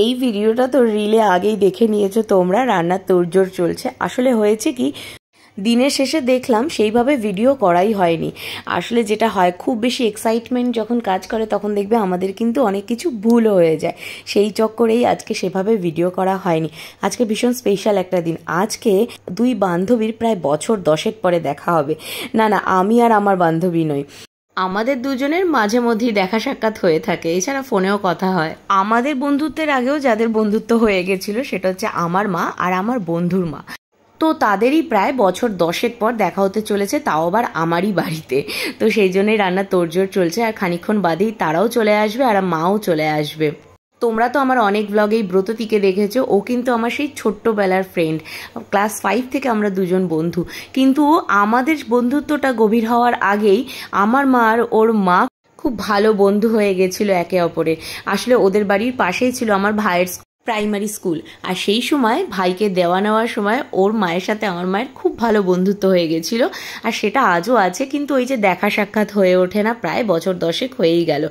এই ভিডিওটা তো রিলে আগেই দেখে নিয়েছো তোমরা, রান্নার তোড়জোড় চলছে। আসলে হয়েছে কি, দিনের শেষে দেখলাম সেইভাবে ভিডিও করাই হয়নি। আসলে যেটা হয়, খুব বেশি এক্সাইটমেন্ট যখন কাজ করে তখন দেখবে আমাদের কিন্তু অনেক কিছু ভুলও হয়ে যায়। সেই চক্করেই আজকে সেভাবে ভিডিও করা হয়নি। আজকে ভীষণ স্পেশাল একটা দিন। আজকে দুই বান্ধবীর প্রায় বছর 10 পরে দেখা হবে। না, আমি আর আমার বান্ধবী নই, আমাদের দুজনের মাঝে মধ্যেই দেখা সাক্ষাৎ হয়ে থাকে, এছাড়া ফোনেও কথা হয়। আমাদের বন্ধুত্বের আগেও যাদের বন্ধুত্ব হয়ে গেছিল সেটা হচ্ছে আমার মা আর আমার বন্ধুর মা। তো তাদেরই প্রায় বছর 10 পর দেখা হতে চলেছে, তাও আবার আমারই বাড়িতে। তো সেই জন্যই রান্নার তোড়জোড় চলছে, আর খানিকক্ষণ বাদেই তারাও চলে আসবে আর মাও চলে আসবে। তোমরা তো আমার অনেক ব্লগেই ব্রততীকে দেখেছো, ও কিন্তু আমার সেই ছোট্টবেলার ফ্রেন্ড। ক্লাস 5 থেকে আমরা দুজন বন্ধু, কিন্তু আমাদের বন্ধুত্বটা গভীর হওয়ার আগেই আমার মা আর ওর মা খুব ভালো বন্ধু হয়ে গেছিল একে অপরের। আসলে ওদের বাড়ির পাশেই ছিল আমার ভাইয়ের প্রাইমারি স্কুল, আর সেই সময় ভাইকে দেওয়া নেওয়ার সময় ওর মায়ের সাথে আমার মায়ের খুব ভালো বন্ধুত্ব হয়ে গেছিল, আর সেটা আজও আছে। কিন্তু ওই যে দেখা সাক্ষাৎ হয়ে ওঠে না, প্রায় বছর 10 হয়েই গেল।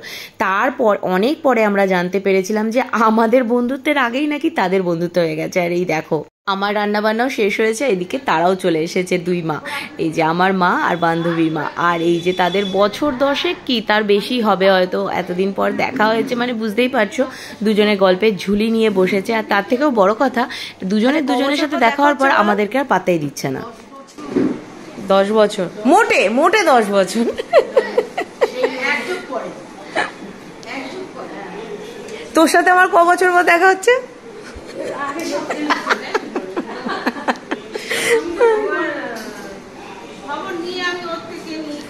তারপর অনেক পরে আমরা জানতে পেরেছিলাম যে আমাদের বন্ধুত্বের আগেই নাকি তাদের বন্ধুত্ব হয়ে গেছে। আর এই দেখো, আমার রান্নাবান্নাও শেষ হয়েছে, এদিকে তারাও চলে এসেছে, দুই মা। এই যে আমার মা আর বান্ধবীর মা, আর এই যে তাদের বছর 10 কি তার বেশি হবে হয়তো, এতদিন পর দেখা হয়েছে মানে বুঝতেই পারছো। দুজনে গল্পের ঝুলি নিয়ে বসেছে, আর তার থেকেও বড় কথা, দুজনের সাথে দেখা হওয়ার পর আমাদেরকে আর পাত্তাই দিচ্ছে না। 10 বছর, মোটে 10 বছর। তোর সাথে আমার ক বছর পর দেখা হচ্ছে?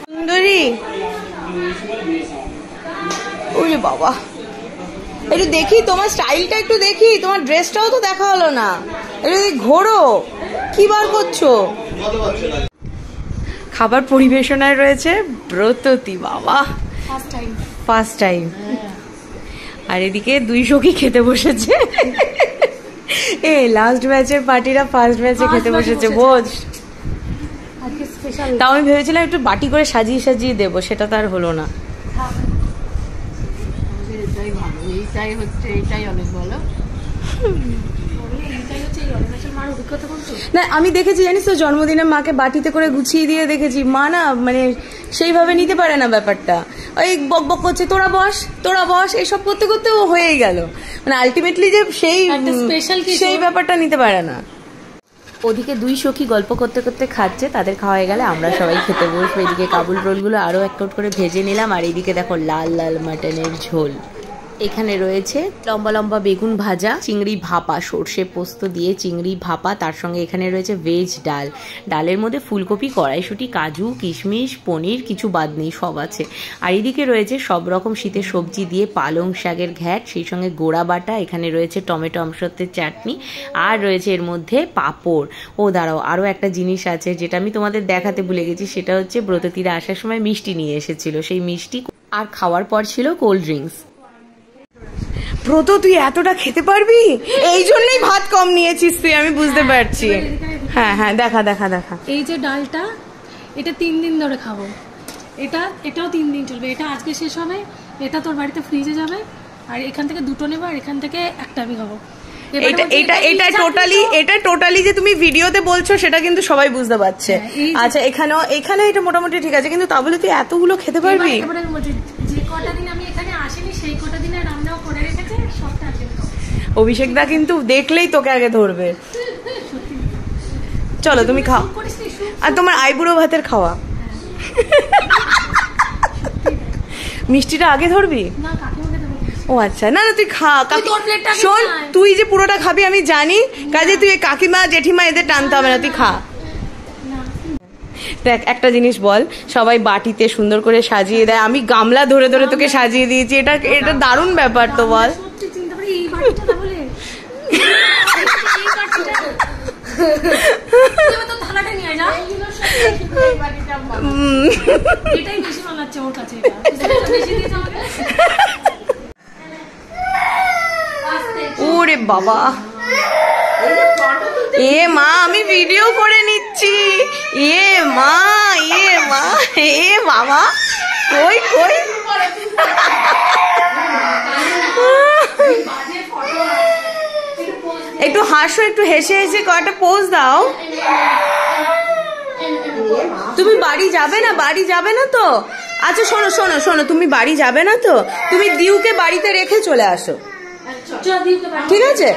সুন্দরী, ওরে বাবা, একটু দেখি তোমার স্টাইলটা, একটু দেখি তোমার ড্রেসটাও তো দেখা হলো না। একটু ঘোরো, কি বার করছো? খাবার পরিবেশনায় রয়েছে ব্রততী, বাবা ফার্স্ট টাইম। আর এদিকে দুই সখী খেতে বসেছে। লাস্ট ব্যাচের পার্টিরা ফার্স্ট ব্যাচে খেতে বসেছে, বোঝ। তাও আমি ভেবেছিলাম একটু বাটি করে সাজিয়ে সাজিয়ে দেবো, সেটা তার হলো না। না, আমি দেখেছি জানিস তো, জন্মদিনে মাকে বাটিতে করে গুছিয়ে দিয়ে দেখেছি। মা না মানে সেইভাবে নিতে পারে না ব্যাপারটা, ওই বক বক করছে, তোরা বস এইসব করতে করতে ও হয়েই গেল। মানে আলটিমেটলি যে সেই ব্যাপারটা নিতে পারে না। ওদিকে দুই সখী গল্প করতে করতে খাচ্ছে, তাদের খাওয়া হয়ে গেলে আমরা সবাই খেতে বসবো। এদিকে কাবুল রোলগুলো আরও এক কোট করে ভেজে নিলাম, আর এইদিকে দেখো লাল লাল মাটনের ঝোল। এখানে রয়েছে লম্বা লম্বা বেগুন ভাজা, চিংড়ি ভাপা, সর্ষে পোস্ত দিয়ে চিংড়ি ভাপা, তার সঙ্গে এখানে রয়েছে ভেজ ডাল। ডালের মধ্যে ফুলকপি, কড়াইশুঁটি, কাজু, কিশমিশ, পনির, কিছু বাদ নেই, সব আছে। আর এদিকে রয়েছে সব রকম শীতের সবজি দিয়ে পালং শাকের ঘ্যাট, সেই সঙ্গে গোড়া বাটা। এখানে রয়েছে টমেটো আমসত্ত্বের চাটনি, আর রয়েছে এর মধ্যে পাঁপড়। ও দাঁড়াও, আরও একটা জিনিস আছে যেটা আমি তোমাদের দেখাতে ভুলে গেছি, সেটা হচ্ছে ব্রততীরা আসার সময় মিষ্টি নিয়ে এসেছিল, সেই মিষ্টি। আর খাওয়ার পর ছিল কোল্ড ড্রিঙ্কস। ব্রত, তুই এতটা খেতে পারবি? এই জন্যই ভাত কম নিয়েছিস তুই, আমি বুঝতে পারছি। হ্যাঁ, দেখা। এই যে ডালটা, এটা 3 দিন ধরে খাবো, এটাও 3 দিন চলবে। এটা আজকে শেষ হবে, এটা তোর বাড়িতে ফ্রিজে যাবে, আর এখান থেকে 2টো নেবো, আর এখান থেকে একটা আমি খাবো। এটা টোটালি যে তুমি ভিডিওতে বলছো সেটা কিন্তু সবাই বুঝতে পারছে। আচ্ছা, এখানে এটা মোটামুটি ঠিক আছে, কিন্তু তা বলে তুই এতগুলো খেতে পারবি? যে কটা দিন আমি এখানে আসিনি সেই কটা দিনে রান্নাও করে রেখেছে, সবটা আছে। অভিষেক দা কিন্তু দেখলেই তোকে আগে ধরবে। চলো তুমি খাও, আর তোমার আইবুড়ো ভাতের খাওয়া। মিষ্টিটা আগে ধরবি? ও আচ্ছা, না তুই খা। শোন, তুই যে পুরোটা খাবি আমি জানি, কাজে তুই কাকিমা জেঠিমা এদের টানতে হবে না, তুই খা। দেখ, একটা জিনিস বল, সবাই বাটিতে সুন্দর করে সাজিয়ে দেয়, আমি গামলা ধরে ধরে তোকে সাজিয়ে দিয়েছি, এটা দারুণ ব্যাপার তো, বল। ওরে বাবা, এ মা, আমি ভিডিও করে নিচ্ছি। এ মা, এ বাবা, কই একটু হাসো, একটু হেসে হেসে কয়টা পোজ দাও। তুমি বাড়ি যাবে না? বাড়ি যাবে না তো? আচ্ছা শোনো শোনো শোনো, তুমি বাড়ি যাবে না তো? তুমি দিউকে বাড়িতে রেখে চলে আসো, ঠিক আছে?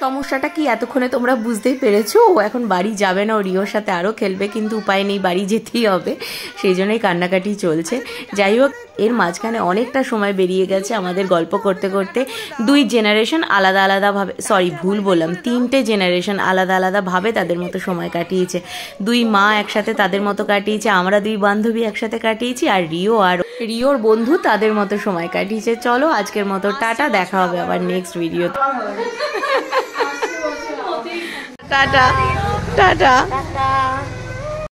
সমস্যাটা কি এতক্ষণে তোমরা বুঝতেই পেরেছো। ও এখন বাড়ি যাবে না, ও রিওর সাথে আরও খেলবে, কিন্তু উপায় নেই, বাড়ি যেতেই হবে, সেই জন্যই কান্নাকাটি চলছে। যাই হোক, এর মাঝখানে অনেকটা সময় বেরিয়ে গেছে আমাদের গল্প করতে করতে। দুই জেনারেশন আলাদা আলাদাভাবে, সরি ভুল বললাম, 3টে জেনারেশন আলাদা আলাদাভাবে তাদের মতো সময় কাটিয়েছে। দুই মা একসাথে তাদের মতো কাটিয়েছে, আমরা দুই বান্ধবী একসাথে কাটিয়েছি, আর রিও আর রিওর বন্ধু তাদের মতো সময় কাটিয়েছে। চলো আজকের মতো টাটা, দেখা হবে আবার নেক্সট ভিডিওতে। Tata tata.